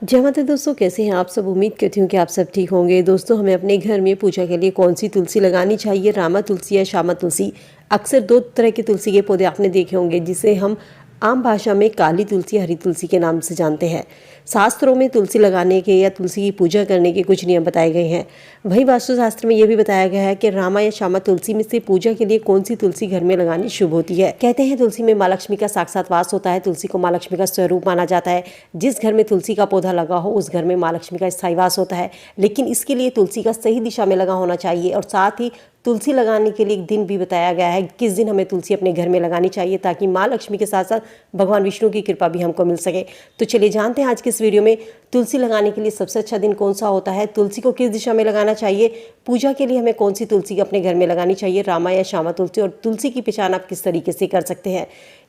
जय माता दोस्तों, कैसे हैं आप सब। उम्मीद करती हूँ कि आप सब ठीक होंगे। दोस्तों, हमें अपने घर में पूजा के लिए कौन सी तुलसी लगानी चाहिए, रामा तुलसी या श्यामा तुलसी। अक्सर दो तरह के तुलसी के पौधे आपने देखे होंगे, जिसे हम आम भाषा में काली तुलसी, हरी तुलसी के नाम से जानते हैं। शास्त्रों में तुलसी लगाने के या तुलसी की पूजा करने के कुछ नियम बताए गए हैं। वहीं वास्तुशास्त्र में यह भी बताया गया है कि रामा या श्यामा तुलसी में से पूजा के लिए कौन सी तुलसी घर में लगानी शुभ होती है। कहते हैं तुलसी में माँ लक्ष्मी का साक्षात वास होता है। तुलसी को माँ लक्ष्मी का स्वरूप माना जाता है। जिस घर में तुलसी का पौधा लगा हो उस घर में माँ लक्ष्मी का स्थायी वास होता है। लेकिन इसके लिए तुलसी का सही दिशा में लगा होना चाहिए और साथ ही तुलसी लगाने के लिए एक दिन भी बताया गया है, किस दिन हमें तुलसी अपने घर में लगानी चाहिए, ताकि माँ लक्ष्मी के साथ साथ भगवान विष्णु की कृपा भी हमको मिल सके। तो चलिए जानते हैं आज के इस वीडियो में तुलसी लगाने के लिए सबसे अच्छा दिन कौन सा होता है, तुलसी को किस दिशा में लगाना चाहिए, पूजा के लिए हमें कौन सी तुलसी अपने घर में लगानी चाहिए, रामा या श्यामा तुलसी, और तुलसी की पहचान आप किस तरीके से कर सकते हैं।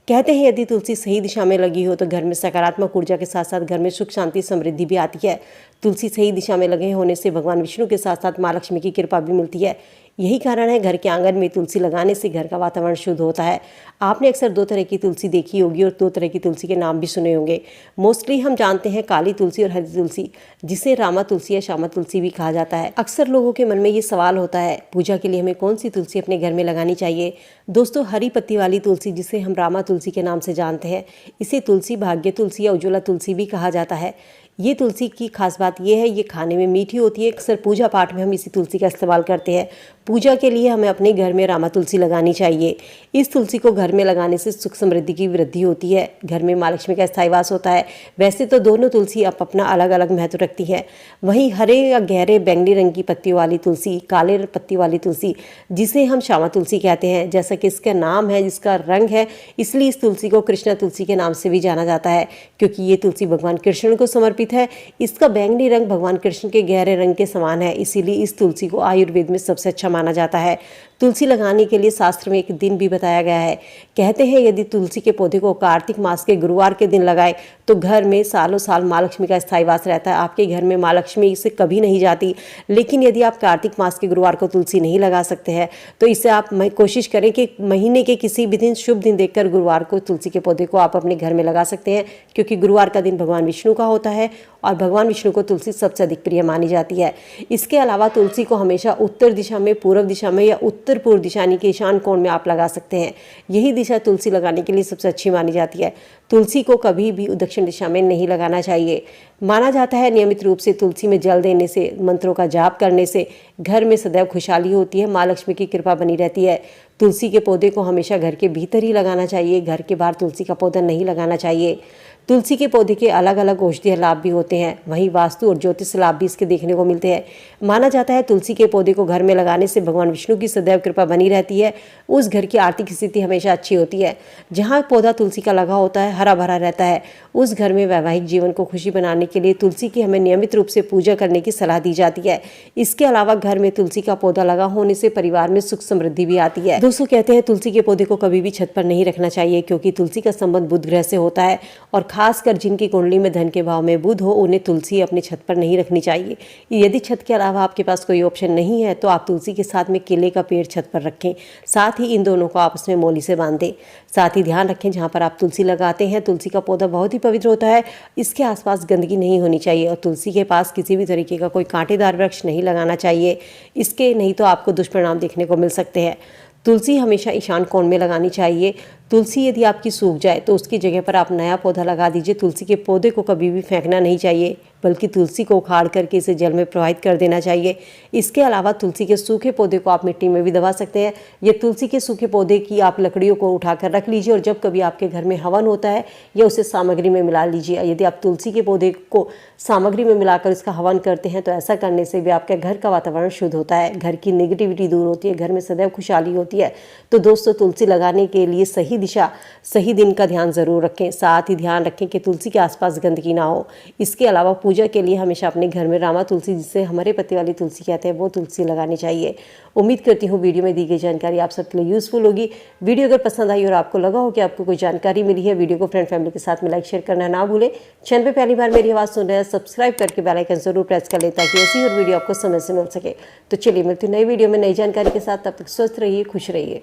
कहते हैं यदि तुलसी सही दिशा में लगी हो तो घर में सकारात्मक ऊर्जा के साथ साथ घर में सुख शांति समृद्धि भी आती है। तुलसी सही दिशा में लगे होने से भगवान विष्णु के साथ साथ माँ लक्ष्मी की कृपा भी मिलती है। यही कारण है घर के आंगन में तुलसी लगाने से घर का वातावरण शुद्ध होता है। आपने अक्सर दो तरह की तुलसी देखी होगी और दो तरह की तुलसी के नाम भी सुने होंगे। मोस्टली हम जानते हैं काली तुलसी और हरी तुलसी, जिसे रामा तुलसी या श्यामा तुलसी भी कहा जाता है। अक्सर लोगों के मन में ये सवाल होता है, पूजा के लिए हमें कौन सी तुलसी अपने घर में लगानी चाहिए। दोस्तों, हरी पत्ती वाली तुलसी, जिसे हम रामा तुलसी के नाम से जानते हैं, इसे तुलसी, भाग्य तुलसी या उज्ज्वला तुलसी भी कहा जाता है। ये तुलसी की खास बात यह है, ये खाने में मीठी होती है। अक्सर पूजा पाठ में हम इसी तुलसी का इस्तेमाल करते हैं। पूजा के लिए हमें अपने घर में रामा तुलसी लगानी चाहिए। इस तुलसी को घर में लगाने से सुख समृद्धि की वृद्धि होती है, घर में माँ लक्ष्मी का स्थायी वास होता है। वैसे तो दोनों तुलसी आप अपना अलग अलग महत्व रखती है। वहीं हरे या गहरे बैंगनी रंग की पत्ती वाली तुलसी, काले पत्ती वाली तुलसी, जिसे हम श्यामा तुलसी कहते हैं, जैसा कि इसका नाम है, जिसका रंग है, इसलिए इस तुलसी को कृष्णा तुलसी के नाम से भी जाना जाता है, क्योंकि ये तुलसी भगवान कृष्ण को समर्पित है। इसका बैंगनी रंग भगवान कृष्ण के गहरे रंग के समान है, इसीलिए इस तुलसी को आयुर्वेद में सबसे अच्छा माना जाता है। तुलसी लगाने के लिए शास्त्र में एक दिन भी बताया गया है। कहते हैं यदि तुलसी के पौधे को कार्तिक मास के गुरुवार के दिन लगाए तो घर में सालों साल माँ लक्ष्मी का स्थायी वास रहता है। आपके घर में माँ लक्ष्मी से कभी नहीं जाती। लेकिन यदि आप कार्तिक मास के गुरुवार को तुलसी नहीं लगा सकते हैं तो इससे आप कोशिश करें कि महीने के किसी भी दिन, शुभ दिन देखकर गुरुवार को तुलसी के पौधे को आप अपने घर में लगा सकते हैं, क्योंकि गुरुवार का दिन भगवान विष्णु का होता है और भगवान विष्णु को तुलसी सबसे अधिक प्रिय मानी जाती है। इसके अलावा तुलसी को हमेशा उत्तर दिशा में, पूर्व दिशा में या उत्तर पूर्व दिशा यानी कि ईशान कोण में आप लगा सकते हैं। यही दिशा तुलसी लगाने के लिए सबसे अच्छी मानी जाती है। तुलसी को कभी भी दक्षिण दिशा में नहीं लगाना चाहिए। माना जाता है नियमित रूप से तुलसी में जल देने से, मंत्रों का जाप करने से घर में सदैव खुशहाली होती है, माँ लक्ष्मी की कृपा बनी रहती है। तुलसी के पौधे को हमेशा घर के भीतर ही लगाना चाहिए, घर के बाहर तुलसी का पौधा नहीं लगाना चाहिए। तुलसी के पौधे के अलग अलग औषधीय लाभ भी होते हैं, वहीं वास्तु और ज्योतिष लाभ भी इसके देखने को मिलते हैं। माना जाता है तुलसी के पौधे को घर में लगाने से भगवान विष्णु की सदैव कृपा बनी रहती है, उस घर की आर्थिक स्थिति हमेशा अच्छी होती है। जहाँ पौधा तुलसी का लगा होता है, हरा भरा रहता है, उस घर में वैवाहिक जीवन को खुशी बनाने के लिए तुलसी की हमें नियमित रूप से पूजा करने की सलाह दी जाती है। इसके अलावा घर में तुलसी का पौधा लगा होने से परिवार में सुख समृद्धि भी आती है। दोस्तों, कहते हैं तुलसी के पौधे को कभी भी छत पर नहीं रखना चाहिए, क्योंकि तुलसी का संबंध बुध ग्रह से होता है और खासकर जिनकी कुंडली में धन के भाव में बुध हो, उन्हें तुलसी अपनी छत पर नहीं रखनी चाहिए। यदि छत के अलावा आपके पास कोई ऑप्शन नहीं है तो आप तुलसी के साथ में केले का पेड़ छत पर रखें, साथ ही इन दोनों को आपस में मोली से बांध दें। साथ ही ध्यान रखें जहाँ पर आप तुलसी लगाते हैं, तुलसी का पौधा बहुत ही पवित्र होता है, इसके आसपास गंदगी नहीं होनी चाहिए और तुलसी के पास किसी भी तरीके का कोई कांटेदार वृक्ष नहीं लगाना चाहिए। इसके नहीं तो आपको दुष्परिणाम देखने को मिल सकते हैं। तुलसी हमेशा ईशान कोण में लगानी चाहिए। तुलसी यदि आपकी सूख जाए तो उसकी जगह पर आप नया पौधा लगा दीजिए। तुलसी के पौधे को कभी भी फेंकना नहीं चाहिए, बल्कि तुलसी को उखाड़ करके इसे जल में प्रवाहित कर देना चाहिए। इसके अलावा तुलसी के सूखे पौधे को आप मिट्टी में भी दबा सकते हैं। ये तुलसी के सूखे पौधे की आप लकड़ियों को उठाकर रख लीजिए और जब कभी आपके घर में हवन होता है या उसे सामग्री में मिला लीजिए। यदि आप तुलसी के पौधे को सामग्री में मिलाकर इसका हवन करते हैं तो ऐसा करने से भी आपके घर का वातावरण शुद्ध होता है, घर की नेगेटिविटी दूर होती है, घर में सदैव खुशहाली होती है। तो दोस्तों, तुलसी लगाने के लिए सही दिशा, सही दिन का ध्यान जरूर रखें। साथ ही ध्यान रखें कि तुलसी के आसपास गंदगी ना हो। इसके अलावा पूजा के लिए हमेशा अपने घर में रामा तुलसी, जिसे हमारे पत्ती वाली तुलसी कहते हैं, वो तुलसी लगानी चाहिए। उम्मीद करती हूँ वीडियो में दी गई जानकारी आप सबके लिए यूजफुल होगी। वीडियो अगर पसंद आई और आपको लगा हो कि आपको कोई जानकारी मिली है, वीडियो को फ्रेंड फैमिली के साथ में लाइक शेयर करना ना भूलें। चैनल पर पहली बार मेरी आवाज़ सुन रहे हैं, सब्सक्राइब करके बेल आइकन जरूर प्रेस कर लें ताकि ऐसी और वीडियो आपको समय से मिल सके। तो चलिए मिलती हूँ नई वीडियो में नई जानकारी के साथ। तब तक स्वस्थ रहिए, खुश रहिए।